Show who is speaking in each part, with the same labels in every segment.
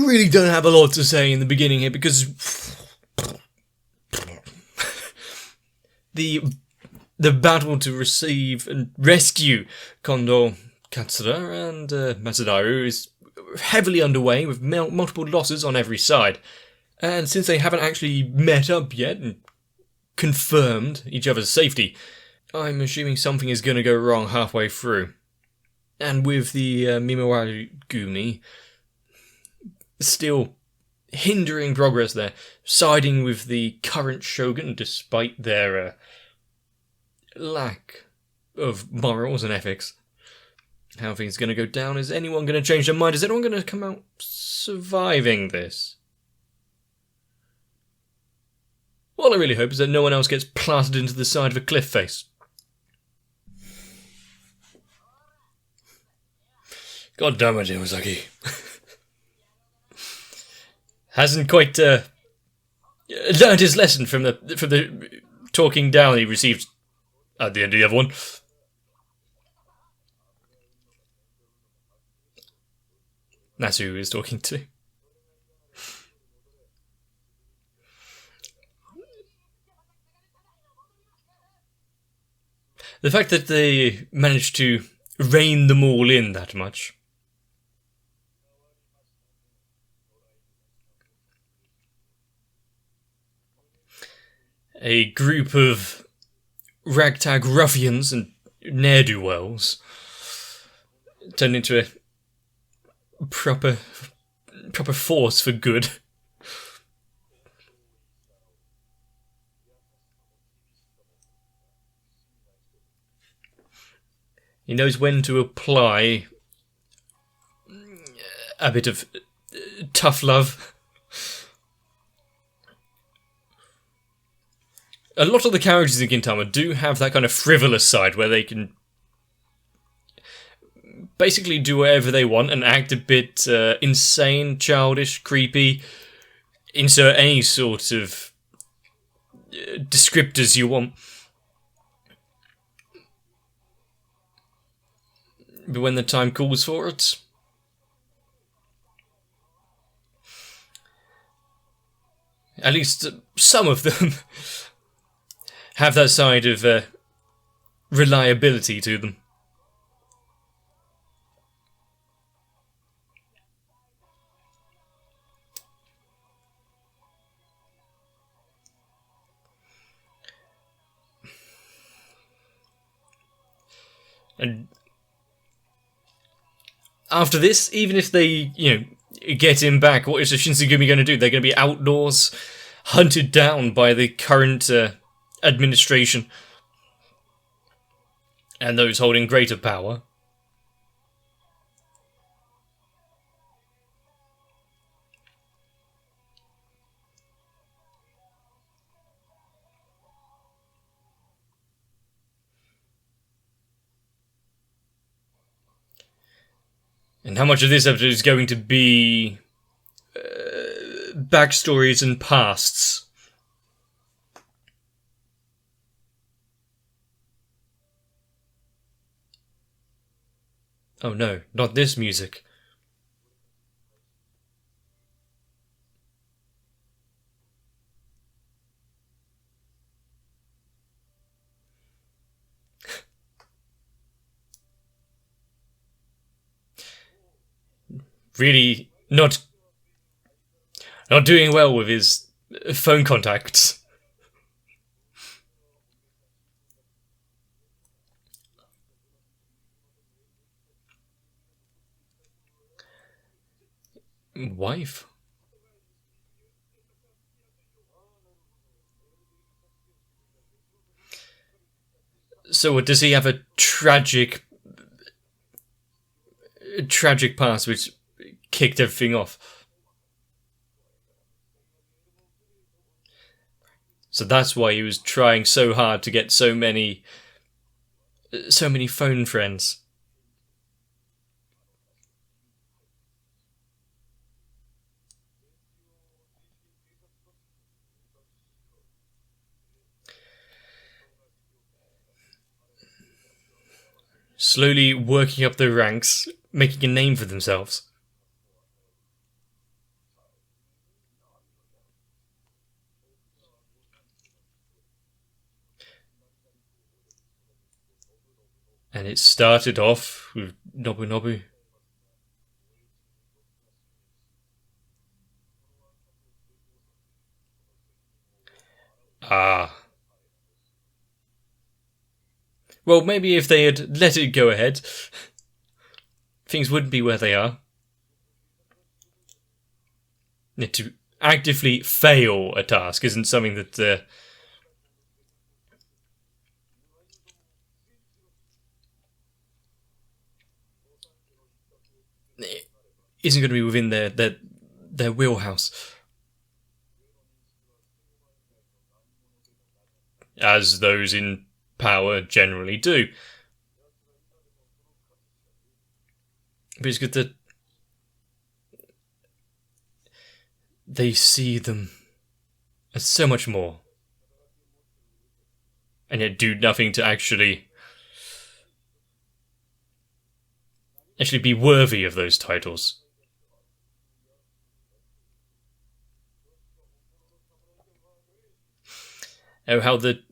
Speaker 1: really don't have a lot to say in the beginning here because the battle to receive and rescue Kondo, Katsura, and Matsudaru is heavily underway with multiple losses on every side. And since they haven't actually met up yet and confirmed each other's safety, I'm assuming something is going to go wrong halfway through. And with the Mimawari Gumi still hindering progress there, siding with the current shogun despite their lack of morals and ethics. How things going to go down? Is anyone going to change their mind? Is anyone going to come out surviving this? All I really hope is that no one else gets plastered into the side of a cliff face. God damn it, Yamazaki. Hasn't quite learned his lesson from the talking down he received at the end of the other one. That's who he was talking to. The fact that they managed to rein them all in that much. A group of ragtag ruffians and ne'er-do-wells turned into a proper force for good. He knows when to apply a bit of tough love. A lot of the characters in Gintama do have that kind of frivolous side where they can basically do whatever they want and act a bit insane, childish, creepy. Insert any sort of descriptors you want. But when the time calls for it, at least some of them have that side of reliability to them. And after this, even if they, get him back, what is the Shinsengumi going to do? They're going to be outlaws, hunted down by the current administration and those holding greater power. And how much of this episode is going to be backstories and pasts? Oh no, not this music. Really not doing well with his phone contacts. Wife? So does he have a tragic past which kicked everything off? So that's why he was trying so hard to get so many phone friends. Slowly working up the ranks, making a name for themselves. And it started off with Nobunobu. Ah. Well, maybe if they had let it go ahead, things wouldn't be where they are. To actively fail a task isn't something that isn't going to be within their wheelhouse, as those in power generally do. But it's good that they see them as so much more, and yet do nothing to actually be worthy of those titles. Oh, how the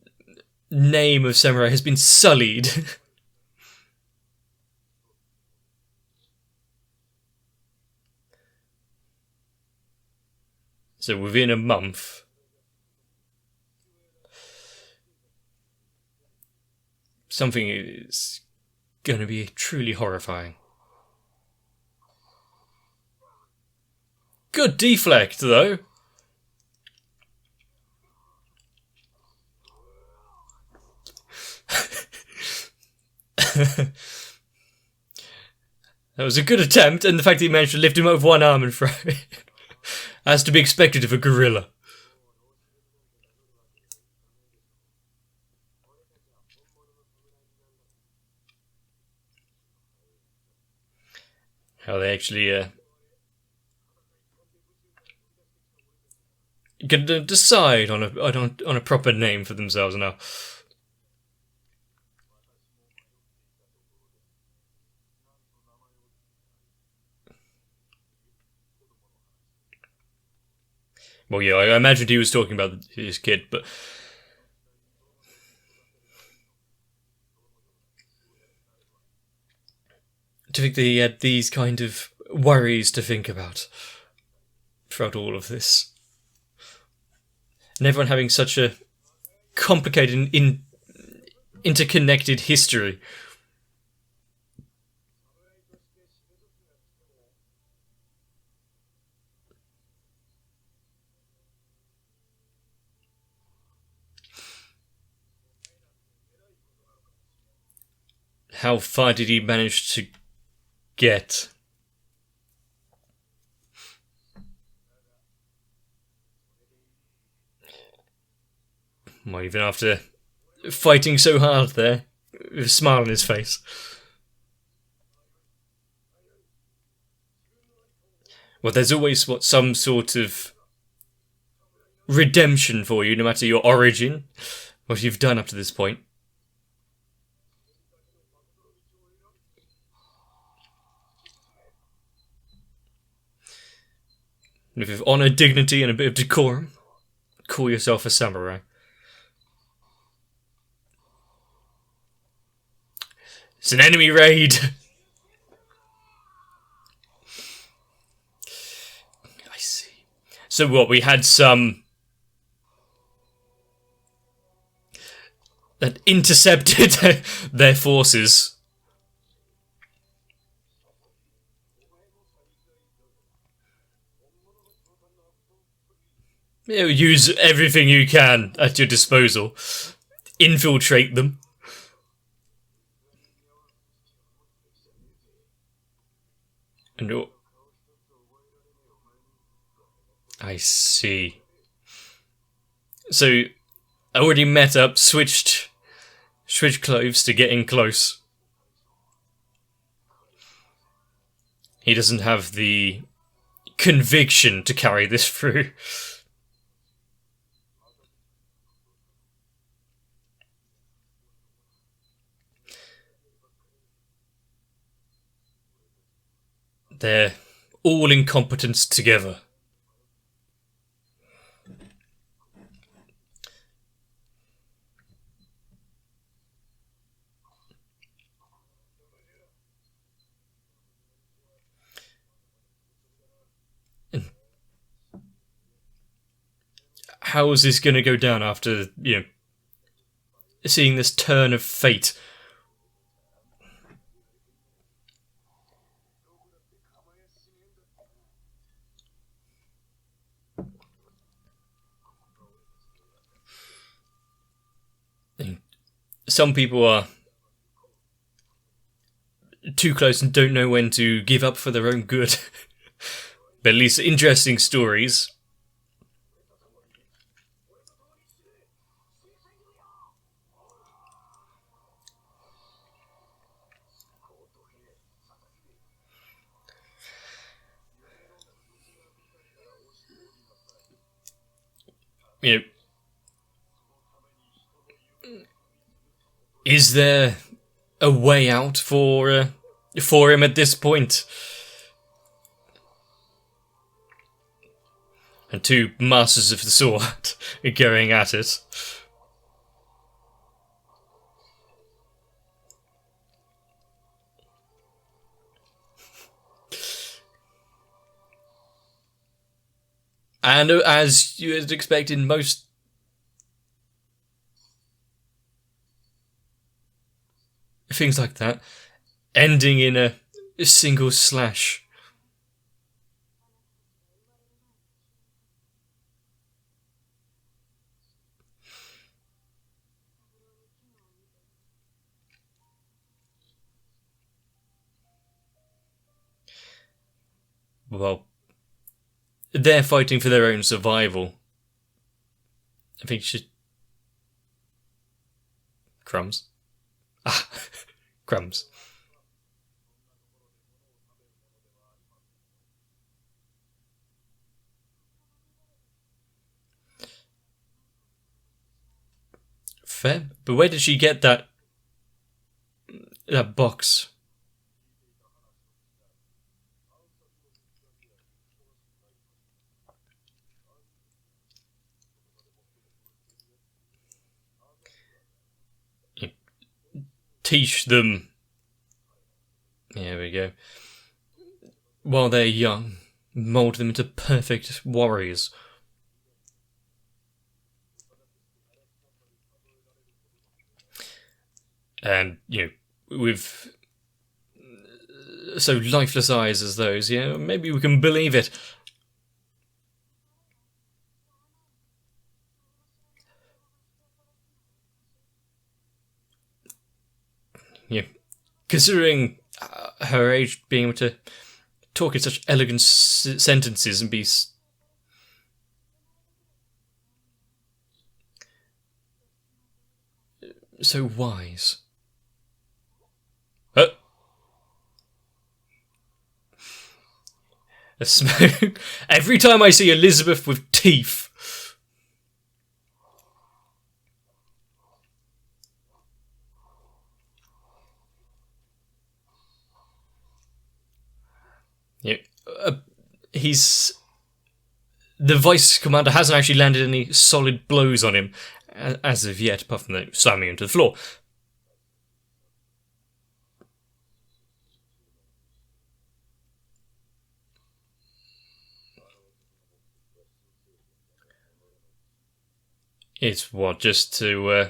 Speaker 1: name of samurai has been sullied. So within a month, something is going to be truly horrifying. Good deflect, though. That was a good attempt, and the fact that he managed to lift him up with one arm and throw it, as to be expected of a gorilla. How they actually can decide on a proper name for themselves now. Well, yeah, I imagined he was talking about his kid, but to think that he had these kind of worries to think about throughout all of this. And everyone having such a complicated and interconnected history. How far did he manage to get? Well, even after fighting so hard there, with a smile on his face. Well, there's always some sort of redemption for you, no matter your origin, what you've done up to this point. With honour, dignity, and a bit of decorum, call yourself a samurai. It's an enemy raid! I see. So what, we had some that intercepted their forces. Use everything you can at your disposal. Infiltrate them. And I see. So, already met up, switched clothes to getting close. He doesn't have the conviction to carry this through. They're all incompetents together. how is this going to go down after, seeing this turn of fate? Some people are too close and don't know when to give up for their own good. But at least interesting stories. Is there a way out for him at this point? And two masters of the sword are going at it. And as you would expect in most things like that, ending in a single slash. Well, they're fighting for their own survival. I think she... Crumbs. Ah, crumbs. Fair. But where did she get that box? Teach them. There we go. While they're young, mould them into perfect warriors. And, with so lifeless eyes as those, maybe we can believe it. Considering her age, being able to talk in such elegant sentences and be so wise. A smoke. Every time I see Elizabeth with teeth. The vice commander hasn't actually landed any solid blows on him as of yet, apart from the slamming him to the floor. It's what, just to...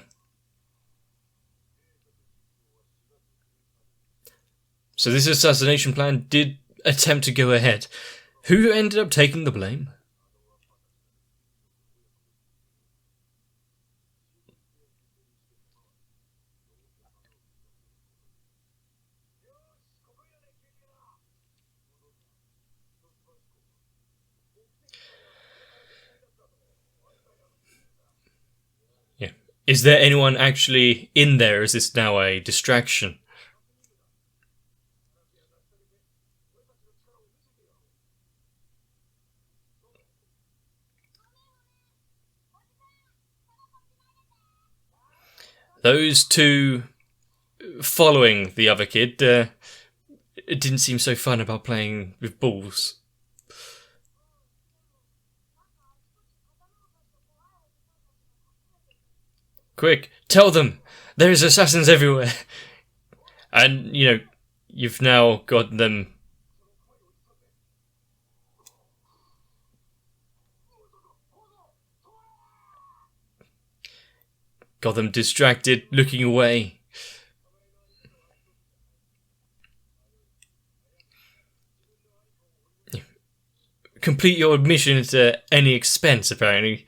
Speaker 1: So this assassination plan did attempt to go ahead. Who ended up taking the blame? Yeah. Is there anyone actually in there? Is this now a distraction? Those two following the other kid, it didn't seem so fun about playing with balls. Quick, tell them! There's assassins everywhere! And, you've now got them... Got them distracted, looking away. Complete your mission at any expense, apparently,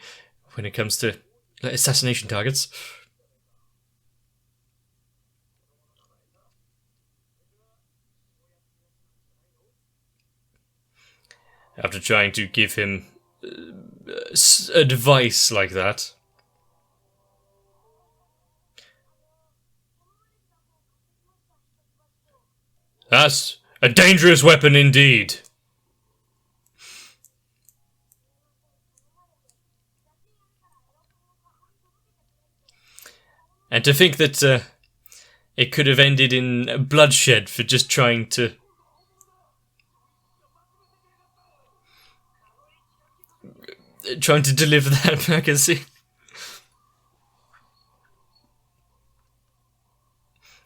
Speaker 1: when it comes to assassination targets. After trying to give him advice like that. That's a dangerous weapon indeed. And to think that it could have ended in bloodshed for just trying to deliver that magazine.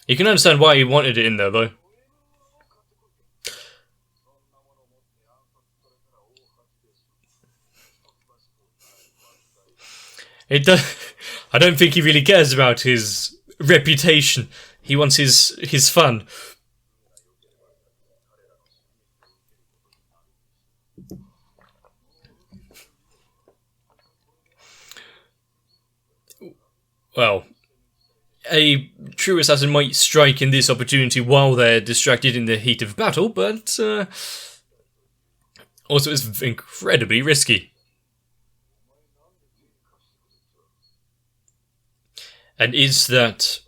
Speaker 1: You can understand why he wanted it in there, though. It does. I don't think he really cares about his reputation. He wants his fun. Well, a true assassin might strike in this opportunity while they're distracted in the heat of battle, but also it's incredibly risky. And is this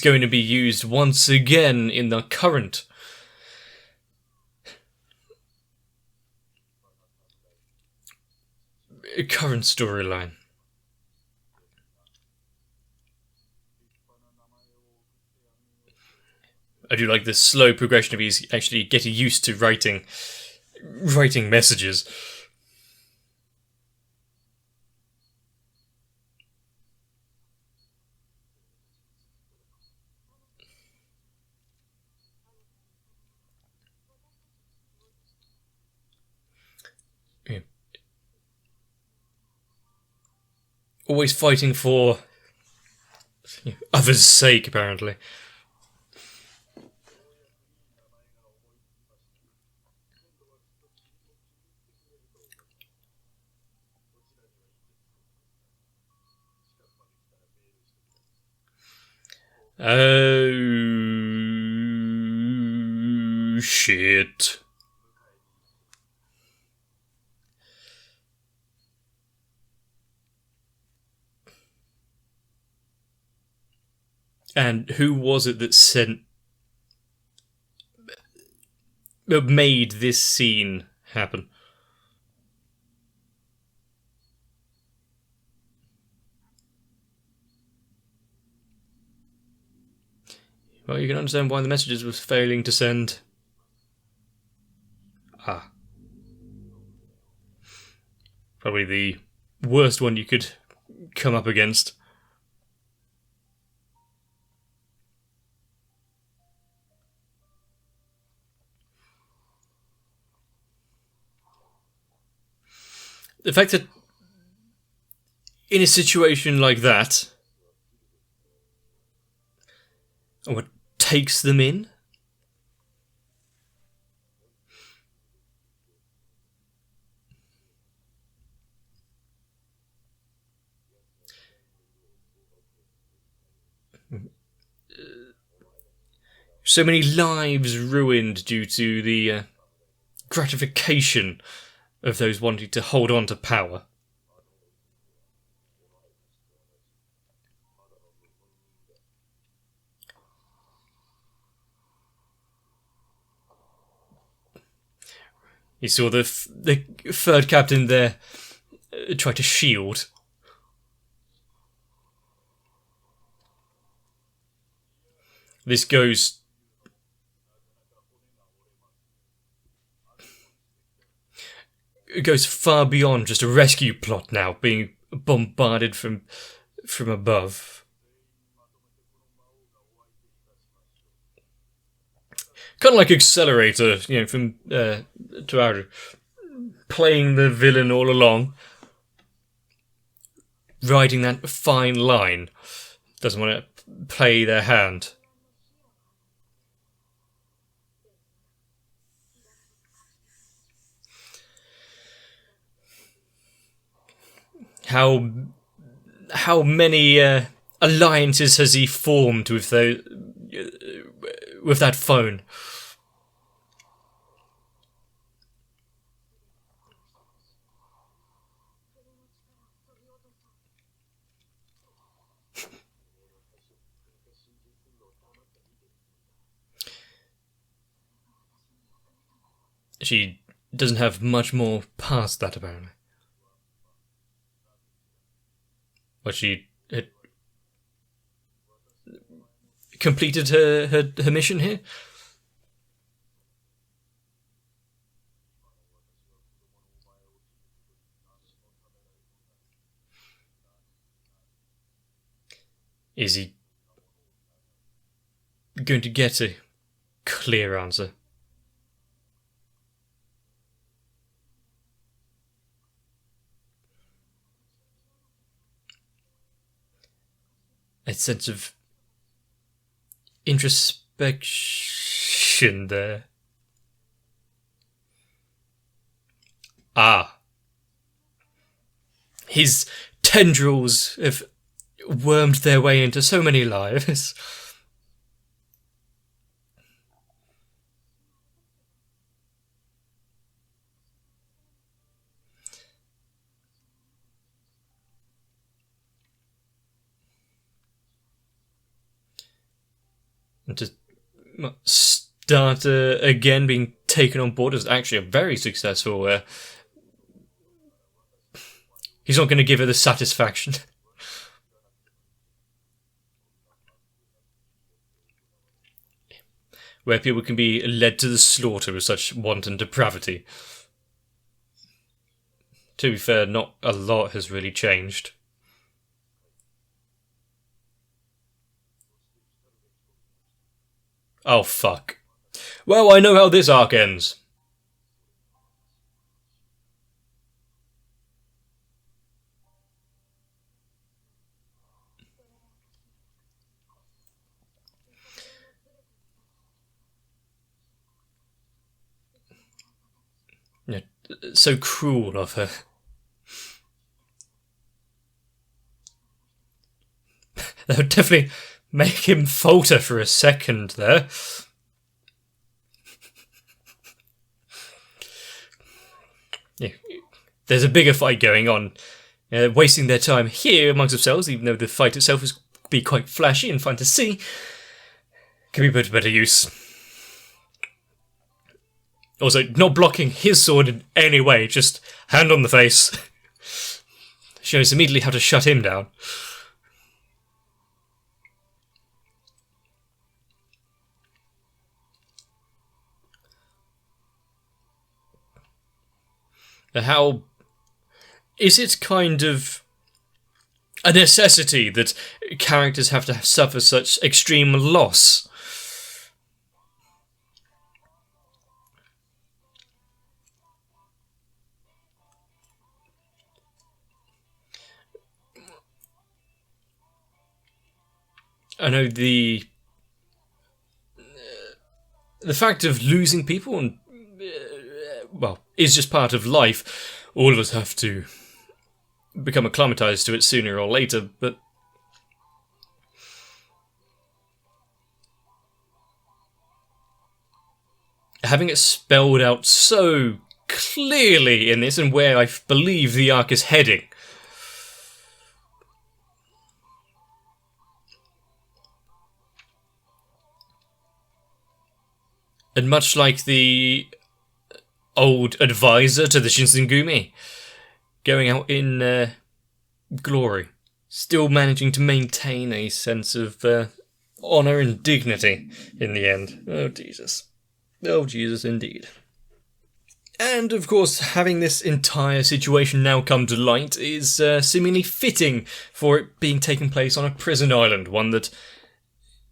Speaker 1: going to be used once again in the current storyline? I do like the slow progression of he's actually getting used to writing messages. Always fighting for others' sake, apparently. Oh, shit. And who was it that made this scene happen? Well, you can understand why the messages was failing to send. Probably the worst one you could come up against. The fact that in a situation like that, what takes them in? So many lives ruined due to the gratification of those wanting to hold on to power. You saw the third captain there try to shield. This goes far beyond just a rescue plot now, being bombarded from above. Kind of like Accelerator, from to our playing the villain all along, riding that fine line. Doesn't want to play their hand. How many alliances has he formed with that phone? She doesn't have much more past that, apparently. But she had completed her mission here? Is he going to get a clear answer? A sense of introspection there. Ah. His tendrils have wormed their way into so many lives. And to start again being taken on board is actually a very successful. He's not going to give her the satisfaction. Where people can be led to the slaughter with such wanton depravity. To be fair, not a lot has really changed. Oh, fuck. Well, I know how this arc ends. Yeah, so cruel of her. That would definitely make him falter for a second there. Yeah, there's a bigger fight going on. Wasting their time here amongst themselves, even though the fight itself is be quite flashy and fun to see, can be put to better use. Also, not blocking his sword in any way, just hand on the face. Shows immediately how to shut him down. How is it kind of a necessity that characters have to suffer such extreme loss? I know the fact of losing people and well, is just part of life. All of us have to become acclimatized to it sooner or later, but having it spelled out so clearly in this and where I believe the arc is heading. And much like the old advisor to the Shinsengumi, going out in glory, still managing to maintain a sense of honour and dignity in the end. Oh, Jesus. Oh, Jesus, indeed. And, of course, having this entire situation now come to light is seemingly fitting for it being taking place on a prison island, one that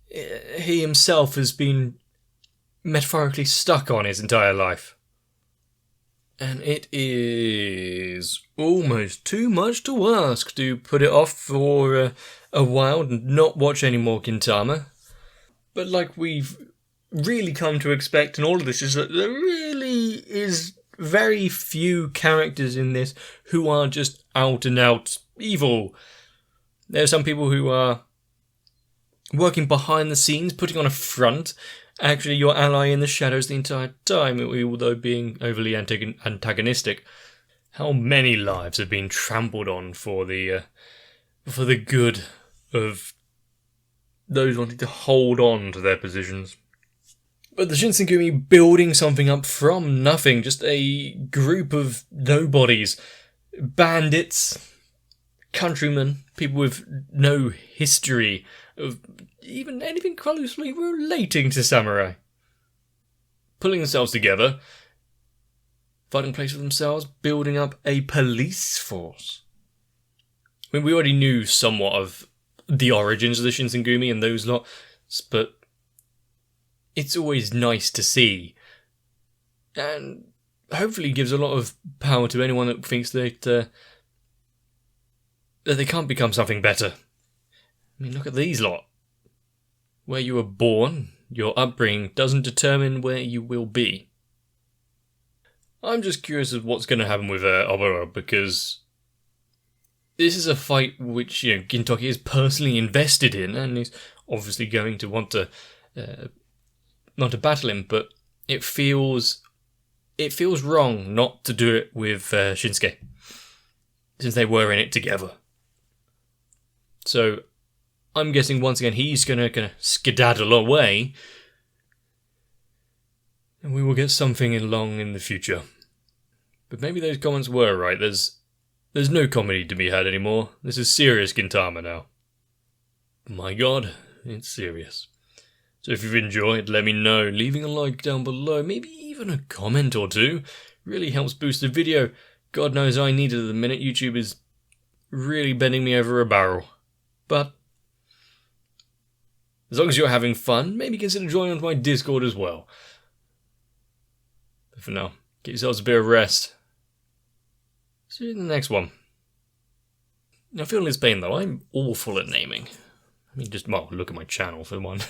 Speaker 1: he himself has been metaphorically stuck on his entire life. And it is almost too much to ask to put it off for a while and not watch any more Gintama. But like we've really come to expect in all of this is that there really is very few characters in this who are just out and out evil. There are some people who are working behind the scenes, putting on a front, actually your ally in the shadows the entire time, although being overly antagonistic. How many lives have been trampled on for the good of those wanting to hold on to their positions? But the Shinsengumi building something up from nothing, just a group of nobodies, bandits, countrymen, people with no history of even anything closely relating to samurai. Pulling themselves together, finding a place for themselves, building up a police force. I mean, we already knew somewhat of the origins of the Shinsengumi and those lots, but it's always nice to see. And hopefully gives a lot of power to anyone that thinks that they can't become something better. I mean, look at these lot. Where you were born, your upbringing doesn't determine where you will be. I'm just curious of what's going to happen with Oboro, because this is a fight which, Gintoki is personally invested in, and he's obviously going to want to not to battle him, but it feels wrong not to do it with Shinsuke, since they were in it together. So I'm guessing once again he's gonna skedaddle away, and we will get something along in the future. But maybe those comments were right. There's no comedy to be had anymore. This is serious Gintama now. My God, it's serious. So if you've enjoyed, let me know. Leaving a like down below, maybe even a comment or two, really helps boost the video. God knows I need it at the minute. YouTube is really bending me over a barrel. But as long as you're having fun, maybe consider joining onto my Discord as well. But for now, get yourselves a bit of rest. See you in the next one. Now, feeling this pain though, I'm awful at naming. I mean, look at my channel for one.